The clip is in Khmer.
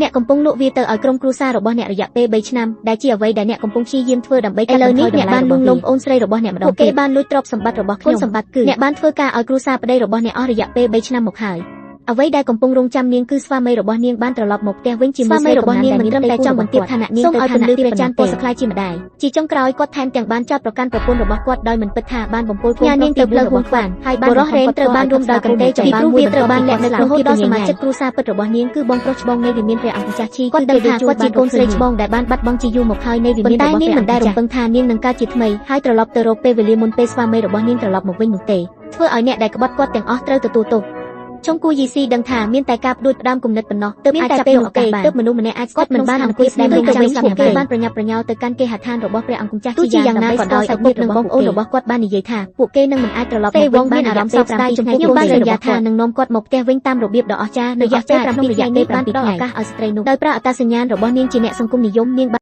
អ្នកកំពុងលក់វាទៅឲ្យក្រុមគ្រួសាររបស់អ្នករយៈពេល3ឆ្នាំដែលជាអ្វីដែលអ្នកកំពុងព្យាយាមធ្វើដើម្បីកាត់បន្ថយតម្លៃរបស់លោកអូនស្រីរបស់អ្នកម្ដងទៀតពួកគេបានលួចទ្រព្យសម្បត្តិរបស់ខ្ញុំគុណសម្បត្តិគឺអ្នកបានធ្វើការឲ្យគ្រួសារប្តីរបស់អ្នកអស់រយៈពេល3ឆ្នាំមកហើយអ្វីដែលកំពុងរងចាំនាងគឺស្វាមីរបស់នាងបានត្រឡប់មកផ្ទះវិញជាមួយស្វាមីរបស់នាងមិនត្រឹមតែចង់បន្ទាបឋានៈនាងទៅឋានៈប្រចាំពោះសក្លាយជាម្ដាយជាចុងក្រោយគាត់ថែមទាំងបានចោទប្រកាន់ប្រពន្ធរបស់គាត់ដោយមិនពិតថាបានបំពុលផ្ញើនាងទៅផ្លូវហួសបានហើយបរិះរ៉េនត្រូវបានរួមដោយកន្ទេចំបានមួយត្រូវបានលាក់នៅក្នុងទីសមាជិកគ្រួសារពិតរបស់នាងគឺបងប្រុសច្បងនៃវិមានព្រះអង្គម្ចាស់ឈីគាត់ដឹងថាគាត់ជាកូនស្រីច្បងដែលបានបាត់បង់ជាយូរមកហើយនៃវិមានរបស់ព្រះអង្គមិនដែលរំពឹងថានាងនឹងកើតជាថ្មីហើយត្រឡប់ទៅរកពេលវេលាមុនពេលស្វាមីរបស់នាងត្រឡប់មកវិញនោះទេធ្វើឲ្យអ្នកដែលក្បត់គាត់ទាំងអស់ត្រូវទទួលទោសចុងគូយីស៊ីដឹងថាមានតែការផ្ដួចផ្ដើមគំនិតប៉ុណ្ណោះទើបអាចចាប់យកឱកាសបានទើបមនុស្សម្នាក់អាចគាត់មិនបានអង្គុយស្ដាយនឹងចាំស្លាប់គេបានប្រញាប់ប្រញាល់ទៅកាន់គេហដ្ឋានរបស់ព្រះអង្គម្ចាស់ជាយ៉ាងណាក៏ដោយឪពុកនិងបងប្អូនរបស់គាត់បាននិយាយថាពួកគេនឹងមិនអាចត្រឡប់មកវិញបានអារម្មណ៍សោកស្ដាយចំពោះខ្ញុំបានសន្យាថានឹងនាំគាត់មកផ្ទះវិញតាមរបៀបដ៏អស្ចារ្យនៅរយៈពេល7 ថ្ងៃនេះបានផ្ដល់ឱកាសឲ្យស្ត្រីនោះដោយប្រើអត្តសញ្ញាណរបស់នាងជាអ្នកសង្គមនិយមនាង